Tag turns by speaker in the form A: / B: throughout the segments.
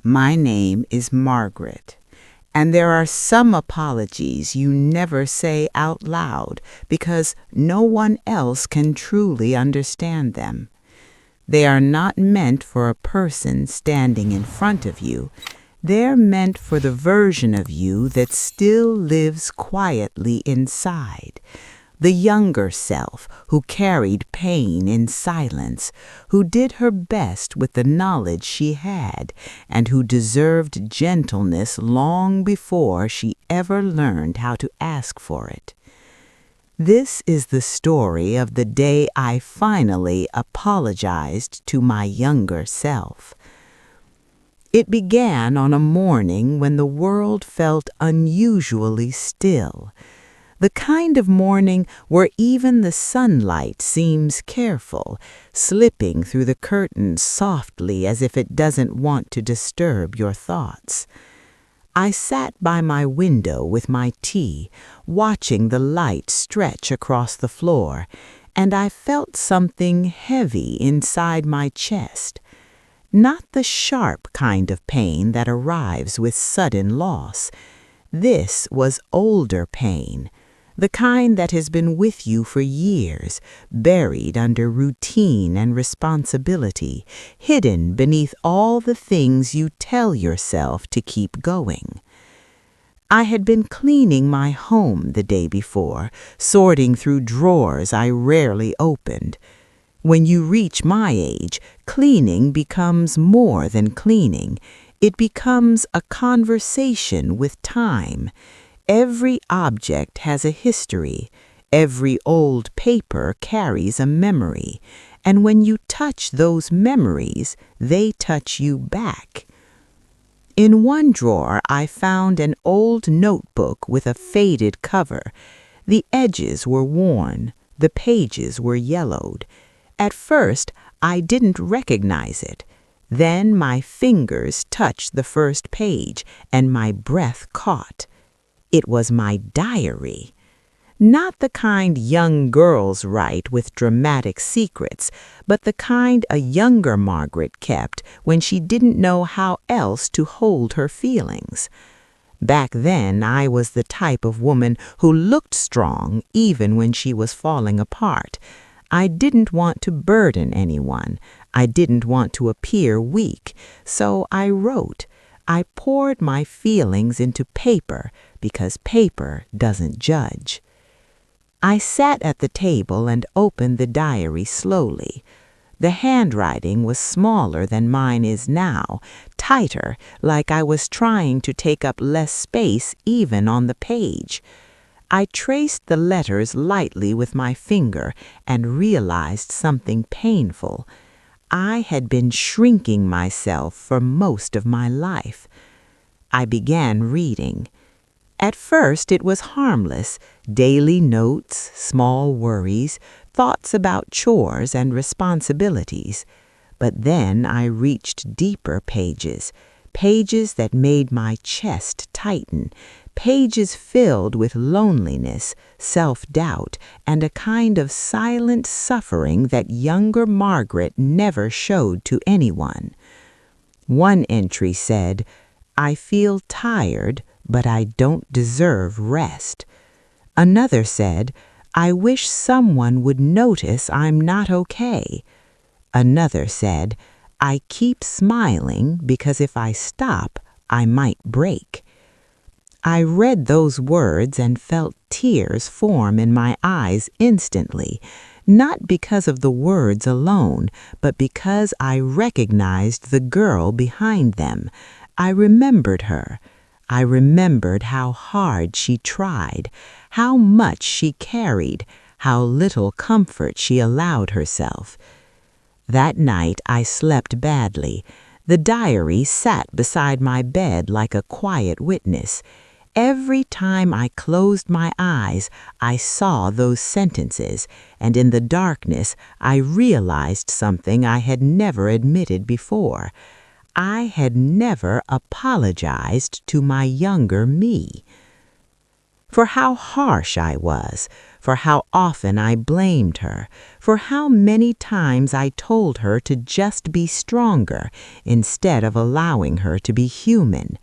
A: My name is Margaret, and there are some apologies you never say out loud because no one else can truly understand them. They are not meant for a person standing in front of you. They're meant for the version of you that still lives quietly inside. The younger self who carried pain in silence, who did her best with the knowledge she had, and who deserved gentleness long before she ever learned how to ask for it. This is the story of the day I finally apologized to my younger self. It began on a morning when the world felt unusually still. The kind of morning where even the sunlight seems careful, slipping through the curtains softly as if it doesn't want to disturb your thoughts. I sat by my window with my tea, watching the light stretch across the floor, and I felt something heavy inside my chest. Not the sharp kind of pain that arrives with sudden loss. This was older pain. The kind that has been with you for years, buried under routine and responsibility, hidden beneath all the things you tell yourself to keep going. I had been cleaning my home the day before, sorting through drawers I rarely opened. When you reach my age, cleaning becomes more than cleaning. It becomes a conversation with time. Every object has a history. Every old paper carries a memory. And when you touch those memories, they touch you back. In one drawer, I found an old notebook with a faded cover. The edges were worn. The pages were yellowed. At first, I didn't recognize it. Then my fingers touched the first page, and my breath caught. It was my diary. Not the kind young girls write with dramatic secrets, but the kind a younger Margaret kept when she didn't know how else to hold her feelings. Back then, I was the type of woman who looked strong even when she was falling apart. I didn't want to burden anyone. I didn't want to appear weak, so I wrote. I poured my feelings into paper because paper doesn't judge. I sat at the table and opened the diary slowly. The handwriting was smaller than mine is now, tighter, like I was trying to take up less space even on the page. I traced the letters lightly with my finger and realized something painful. I had been shrinking myself for most of my life. I began reading. At first it was harmless, daily notes, small worries, thoughts about chores and responsibilities. But then I reached deeper pages, pages that made my chest tighten, pages filled with loneliness, self-doubt, and a kind of silent suffering that younger Margaret never showed to anyone. One entry said, "I feel tired, but I don't deserve rest." Another said, "I wish someone would notice I'm not okay." Another said, "I keep smiling because if I stop, I might break." I read those words and felt tears form in my eyes instantly, not because of the words alone, but because I recognized the girl behind them. I remembered her. I remembered how hard she tried, how much she carried, how little comfort she allowed herself. That night I slept badly. The diary sat beside my bed like a quiet witness. Every time I closed my eyes, I saw those sentences, and in the darkness I realized something I had never admitted before. I had never apologized to my younger me. for how harsh I was, for how often I blamed her, for how many times I told her to just be stronger instead of allowing her to be human.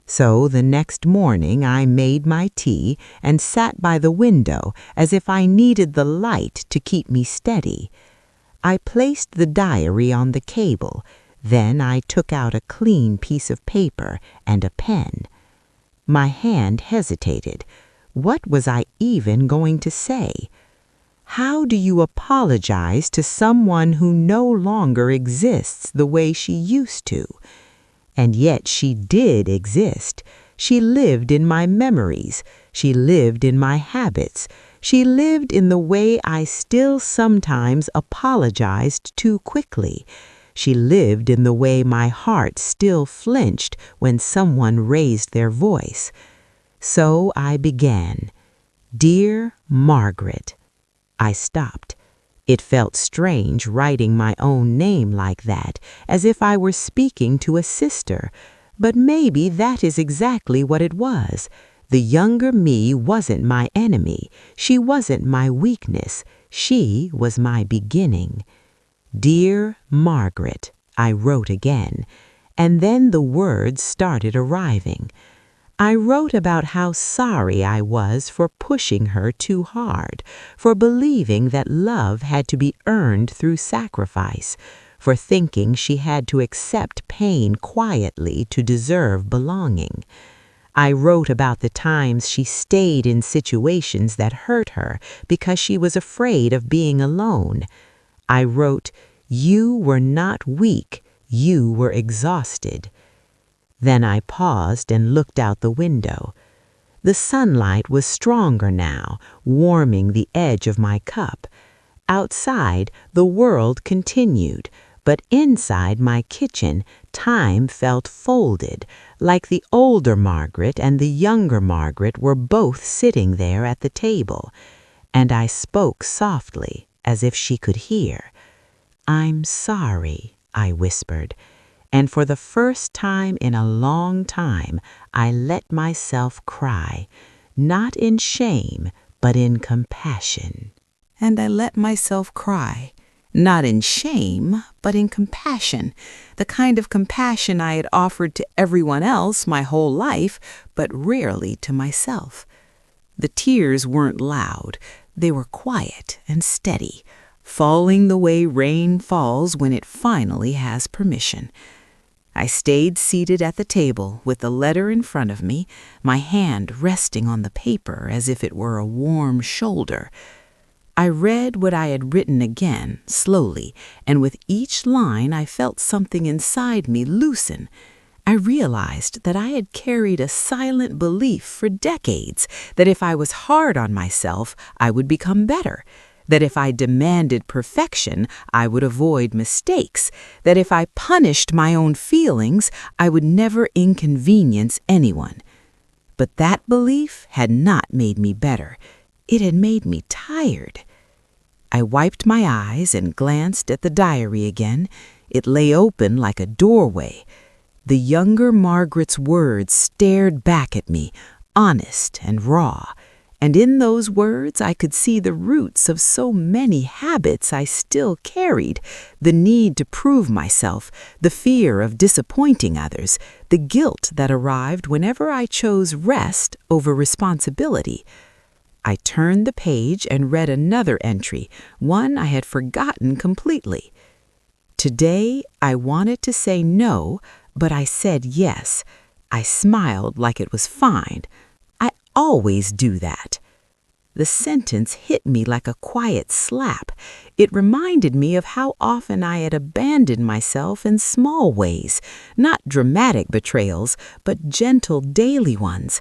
A: So the next morning I made my tea and sat by the window as if I needed the light to keep me steady. I placed the diary on the cable. Then I took out a clean piece of paper and a pen. My hand hesitated. What was I even going to say? How do you apologize to someone who no longer exists the way she used to? And yet she did exist. She lived in my memories. She lived in my habits. She lived in the way I still sometimes apologized too quickly. She lived in the way my heart still flinched when someone raised their voice. So I began. Dear Margaret. I stopped. It felt strange writing my own name like that, as if I were speaking to a sister. But maybe that is exactly what it was. The younger me wasn't my enemy. She wasn't my weakness. She was my beginning. Dear Margaret, I wrote again, and then the words started arriving. I wrote about how sorry I was for pushing her too hard, for believing that love had to be earned through sacrifice, for thinking she had to accept pain quietly to deserve belonging. I wrote about the times she stayed in situations that hurt her because she was afraid of being alone. I wrote, you were not weak, you were exhausted. Then I paused and looked out the window. The sunlight was stronger now, warming the edge of my cup. Outside, the world continued, but inside my kitchen, time felt folded, like the older Margaret and the younger Margaret were both sitting there at the table. And I spoke softly, as if she could hear. I'm sorry, I whispered. And for the first time in a long time, I let myself cry, not in shame, but in compassion. And I let myself cry, not in shame, but in compassion, the kind of compassion I had offered to everyone else my whole life, but rarely to myself. The tears weren't loud, they were quiet and steady, falling the way rain falls when it finally has permission. I stayed seated at the table with the letter in front of me, my hand resting on the paper as if it were a warm shoulder. I read what I had written again, slowly, and with each line I felt something inside me loosen. I realized that I had carried a silent belief for decades that if I was hard on myself, I would become better. That if I demanded perfection, I would avoid mistakes, that if I punished my own feelings, I would never inconvenience anyone. But that belief had not made me better. It had made me tired. I wiped my eyes and glanced at the diary again. It lay open like a doorway. The younger Margaret's words stared back at me, honest and raw. And in those words I could see the roots of so many habits I still carried, the need to prove myself, the fear of disappointing others, the guilt that arrived whenever I chose rest over responsibility. I turned the page and read another entry, one I had forgotten completely. Today I wanted to say no, but I said yes. I smiled like it was fine. I always do that. The sentence hit me like a quiet slap. It reminded me of how often I had abandoned myself in small ways, not dramatic betrayals, but gentle daily ones.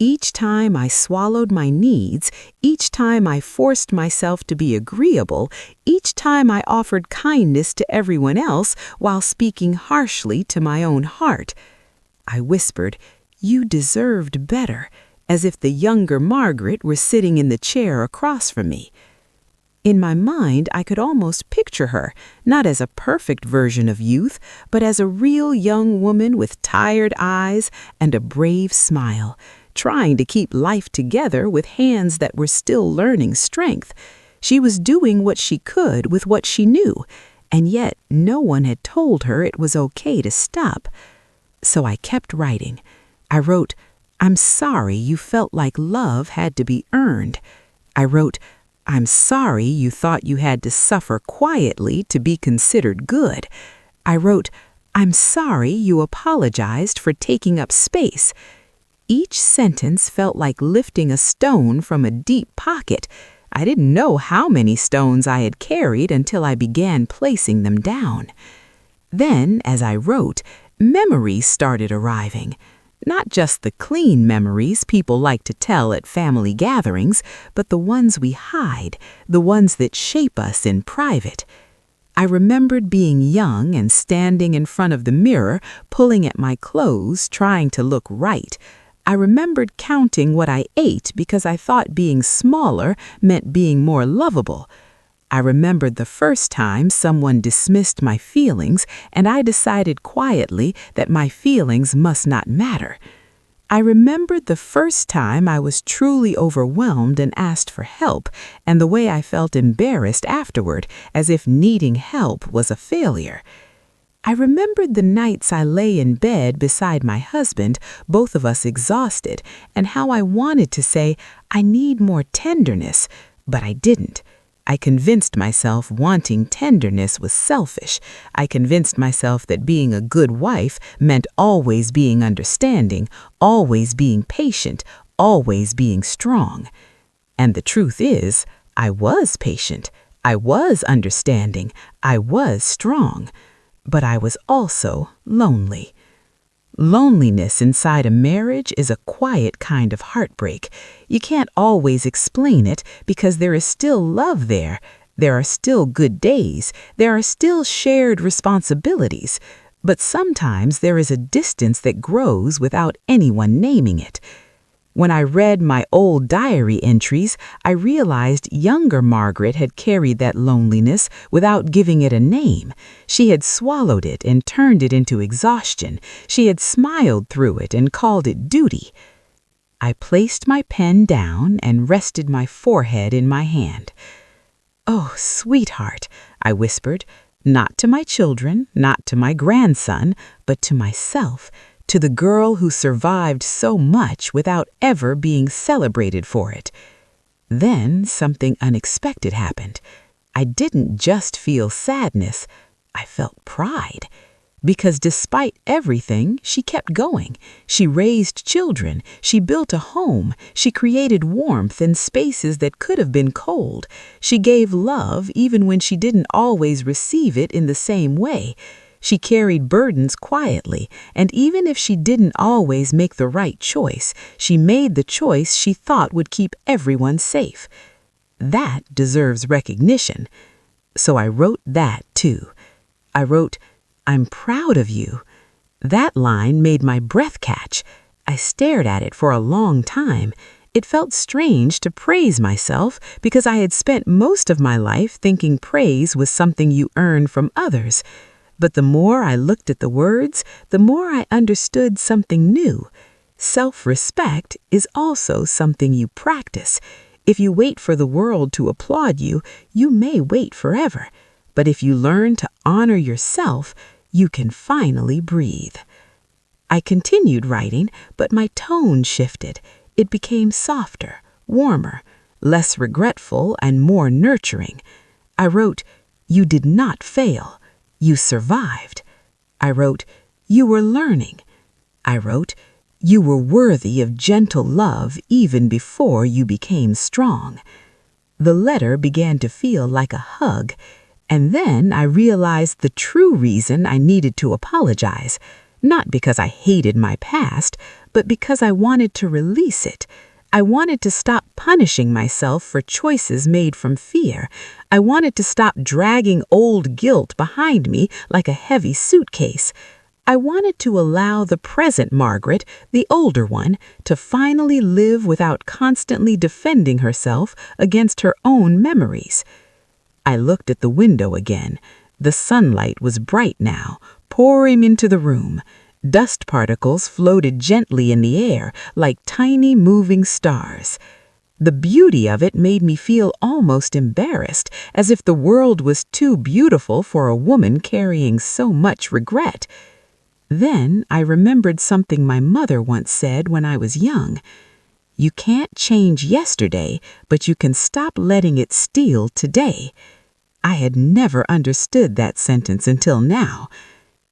A: Each time I swallowed my needs, each time I forced myself to be agreeable, each time I offered kindness to everyone else while speaking harshly to my own heart. I whispered, "You deserved better," as if the younger Margaret were sitting in the chair across from me. In my mind, I could almost picture her, not as a perfect version of youth, but as a real young woman with tired eyes and a brave smile,
B: trying to keep life together with hands that were still learning strength. She was doing what she could with what she knew, and yet no one had told her it was okay to stop. So I kept writing. I wrote, "I'm sorry you felt like love had to be earned." I wrote, "I'm sorry you thought you had to suffer quietly to be considered good." I wrote, "I'm sorry you apologized for taking up space." Each sentence felt like lifting a stone from a deep pocket. I didn't know how many stones I had carried until I began placing them down. Then, as I wrote, memories started arriving. Not just the clean memories people like to tell at family gatherings, but the ones we hide, the ones that shape us in private. I remembered being young and standing in front of the mirror, pulling at my clothes, trying to look right. I remembered counting what I ate because I thought being smaller meant being more lovable. I remembered the first time someone dismissed my feelings, and I decided quietly that my feelings must not matter. I remembered the first time I was truly overwhelmed and asked for help, and the way I felt embarrassed afterward, as if needing help was a failure. I remembered the nights I lay in bed beside my husband, both of us exhausted, and how I wanted to say, "I need more tenderness," but I didn't. I convinced myself wanting tenderness was selfish. I convinced myself that being a good wife meant always being understanding, always being patient, always being strong. And the truth is, I was patient, I was understanding, I was strong, but I was also lonely. Loneliness inside a marriage is a quiet kind of heartbreak. You can't always explain it because there is still love there. There are still good days. There are still shared responsibilities. But sometimes there is a distance that grows without anyone naming it. When I read my old diary entries, I realized younger Margaret had carried that loneliness without giving it a name. She had swallowed it and turned it into exhaustion. She had smiled through it and called it duty. I placed my pen down and rested my forehead in my hand. "Oh, sweetheart," I whispered, not to my children, not to my grandson, but to myself, to the girl who survived so much without ever being celebrated for it. Then something unexpected happened. I didn't just feel sadness, I felt pride. Because despite everything, she kept going. She raised children, she built a home, she created warmth in spaces that could have been cold. She gave love even when she didn't always receive it in the same way. She carried burdens quietly, and even if she didn't always make the right choice, she made the choice she thought would keep everyone safe. That deserves recognition. So I wrote that too. I wrote, "I'm proud of you." That line made my breath catch. I stared at it for a long time. It felt strange to praise myself because I had spent most of my life thinking praise was something you earn from others. But the more I looked at the words, the more I understood something new. Self-respect is also something you practice. If you wait for the world to applaud you, you may wait forever. But if you learn to honor yourself, you can finally breathe. I continued writing, but my tone shifted. It became softer, warmer, less regretful, and more nurturing. I wrote, "You did not fail. You survived." I wrote, "You were learning." I wrote, "You were worthy of gentle love even before you became strong." The letter began to feel like a hug, and then I realized the true reason I needed to apologize, not because I hated my past, but because I wanted to release it. I wanted to stop punishing myself for choices made from fear. I wanted to stop dragging old guilt behind me like a heavy suitcase. I wanted to allow the present Margaret, the older one, to finally live without constantly defending herself against her own memories. I looked at the window again. The sunlight was bright now, pouring into the room. Dust particles floated gently in the air like tiny moving stars. The beauty of it made me feel almost embarrassed, as if the world was too beautiful for a woman carrying so much regret. Then I remembered something my mother once said when I was young. You can't change yesterday, but you can stop letting it steal today. I had never understood that sentence until now.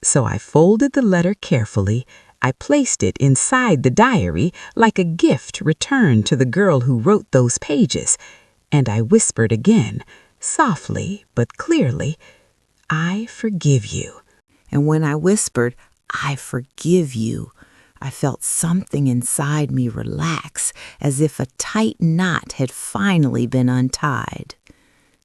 B: So I folded the letter carefully. I placed it inside the diary like a gift returned to the girl who wrote those pages. And I whispered again, softly but clearly, I forgive you.
A: And when I whispered, I forgive you, I felt something inside me relax, as if a tight knot had finally been untied.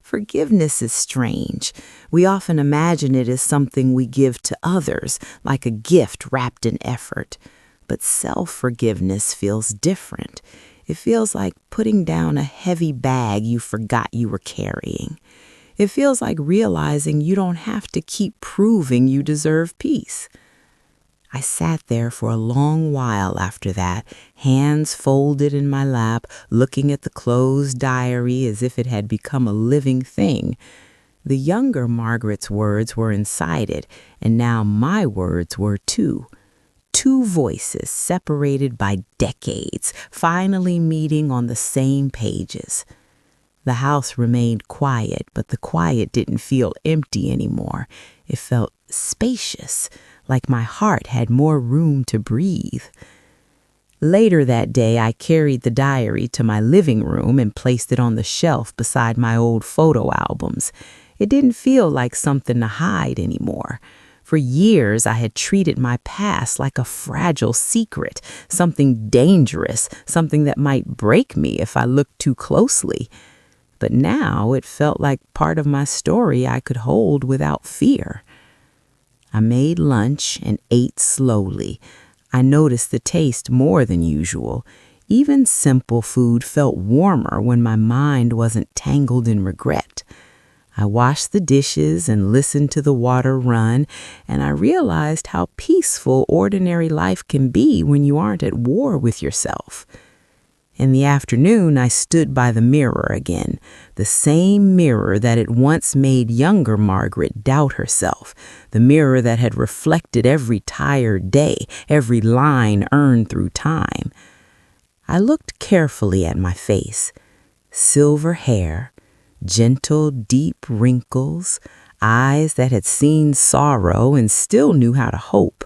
A: Forgiveness is strange. We often imagine it as something we give to others, like a gift wrapped in effort. But self-forgiveness feels different. It feels like putting down a heavy bag you forgot you were carrying. It feels like realizing you don't have to keep proving you deserve peace. I sat there for a long while after that, hands folded in my lap, looking at the closed diary as if it had become a living thing. The younger Margaret's words were inside it, and now my words were too. Two voices separated by decades, finally meeting on the same pages. The house remained quiet, but the quiet didn't feel empty anymore. It felt spacious, like my heart had more room to breathe. Later that day, I carried the diary to my living room and placed it on the shelf beside my old photo albums. It didn't feel like something to hide anymore. For years, I had treated my past like a fragile secret, something dangerous, something that might break me if I looked too closely. But now it felt like part of my story I could hold without fear. I made lunch and ate slowly. I noticed the taste more than usual. Even simple food felt warmer when my mind wasn't tangled in regret. I washed the dishes and listened to the water run, and I realized how peaceful ordinary life can be when you aren't at war with yourself. In the afternoon, I stood by the mirror again, the same mirror that had once made younger Margaret doubt herself, the mirror that had reflected every tired day, every line earned through time. I looked carefully at my face. Silver hair, gentle, deep wrinkles, eyes that had seen sorrow and still knew how to hope.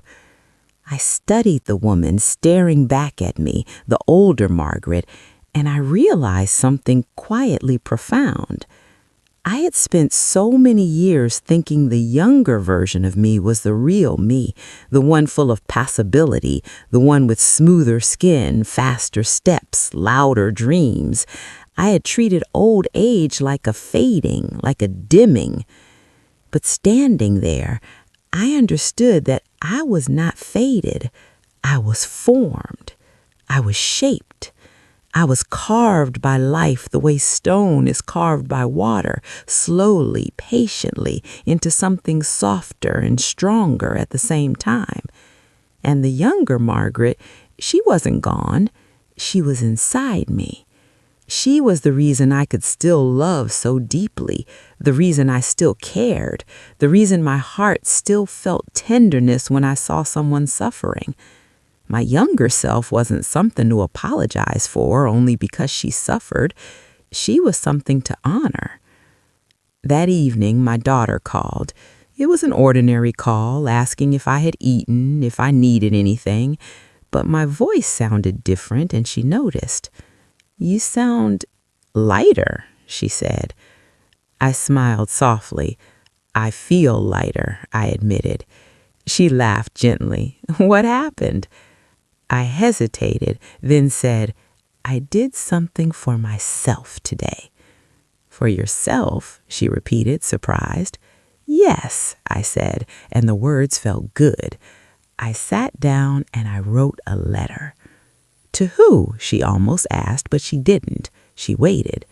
A: I studied the woman staring back at me, the older Margaret, and I realized something quietly profound. I had spent so many years thinking the younger version of me was the real me, the one full of possibility, the one with smoother skin, faster steps, louder dreams. I had treated old age like a fading, like a dimming. But standing there, I understood that I was not faded. I was formed. I was shaped. I was carved by life the way stone is carved by water, slowly, patiently, into something softer and stronger at the same time. And the younger Margaret, she wasn't gone. She was inside me. She was the reason I could still love so deeply, the reason I still cared, the reason my heart still felt tenderness when I saw someone suffering. My younger self wasn't something to apologize for only because she suffered. She was something to honor. That evening, my daughter called. It was an ordinary call, asking if I had eaten, if I needed anything, but my voice sounded different and she noticed. "You sound lighter," she said. I smiled softly. "I feel lighter," I admitted. She laughed gently. "What happened?" I hesitated, then said, "I did something for myself today." "For yourself?" she repeated, surprised. "Yes," I said, and the words felt good. I sat down and I wrote a letter. "To who?" she almost asked, but she didn't. She waited.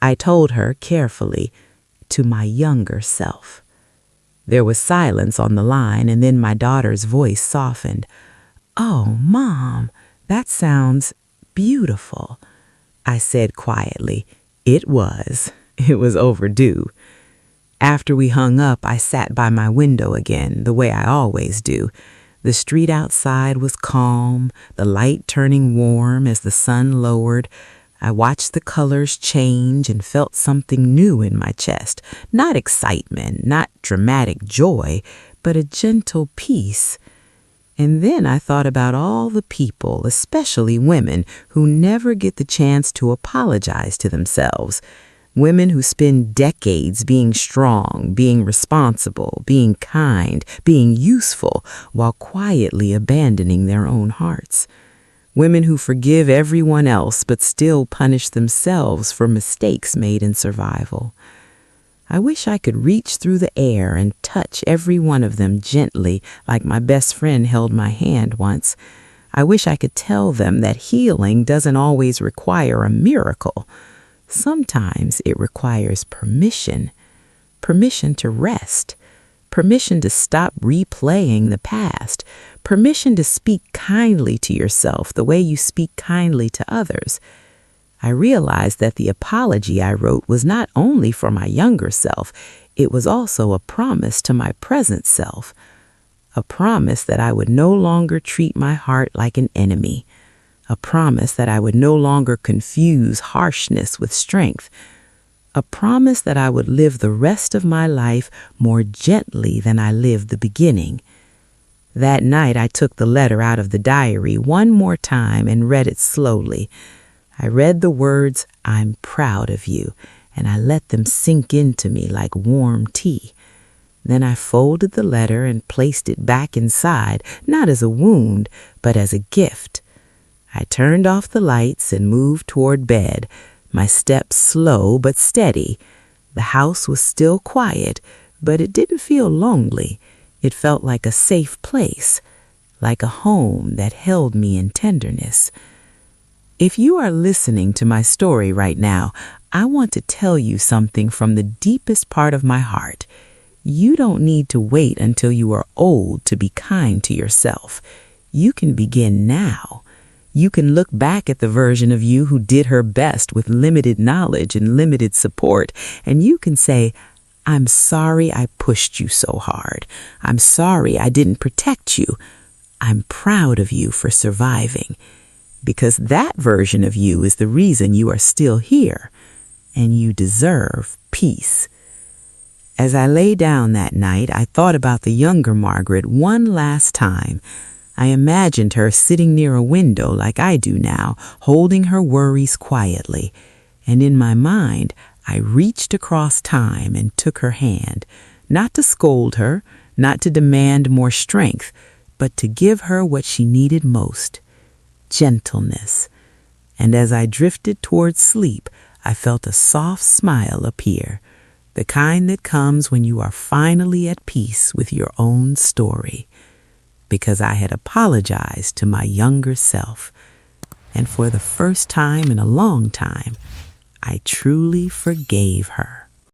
A: I told her carefully, "To my younger self."
B: There was silence on the line, and then my daughter's voice softened. "Oh, Mom, that sounds beautiful," I said quietly. It was. It was overdue. After we hung up, I sat by my window again, the way I always do. The street outside was calm, the light turning warm as the sun lowered. I watched the colors change and felt something new in my chest. Not excitement, not dramatic joy, but a gentle peace. And then I thought about all the people, especially women, who never get the chance to apologize to themselves. Women who spend decades being strong, being responsible, being kind, being useful, while quietly abandoning their own hearts. Women who forgive everyone else but still punish themselves for mistakes made in survival. I wish I could reach through the air and touch every one of them gently, like my best friend held my hand once. I wish I could tell them that healing doesn't always require a miracle. Sometimes it requires permission. Permission to rest. Permission to stop replaying the past. Permission to speak kindly to yourself the way you speak kindly to others. I realized that the apology I wrote was not only for my younger self, it was also a promise to my present self. A promise that I would no longer treat my heart like an enemy. A promise that I would no longer confuse harshness with strength. A promise that I would live the rest of my life more gently than I lived the beginning. That night I took the letter out of the diary one more time and read it slowly. I read the words, "I'm proud of you," and I let them sink into me like warm tea. Then I folded the letter and placed it back inside, not as a wound, but as a gift. I turned off the lights and moved toward bed, my steps slow but steady. The house was still quiet, but it didn't feel lonely. It felt like a safe place, like a home that held me in tenderness. If you are listening to my story right now, I want to tell you something from the deepest part of my heart. You don't need to wait until you are old to be kind to yourself. You can begin now. You can look back at the version of you who did her best with limited knowledge and limited support, and you can say, "I'm sorry I pushed you so hard. I'm sorry I didn't protect you. I'm proud of you for surviving." Because that version of you is the reason you are still here, and you deserve peace. As I lay down that night, I thought about the younger Margaret one last time. I imagined her sitting near a window like I do now, holding her worries quietly. And in my mind, I reached across time and took her hand, not to scold her, not to demand more strength, but to give her what she needed most, gentleness. And as I drifted towards sleep, I felt a soft smile appear, the kind that comes when you are finally at peace with your own story. Because I had apologized to my younger self, and for the first time in a long time, I truly forgave her.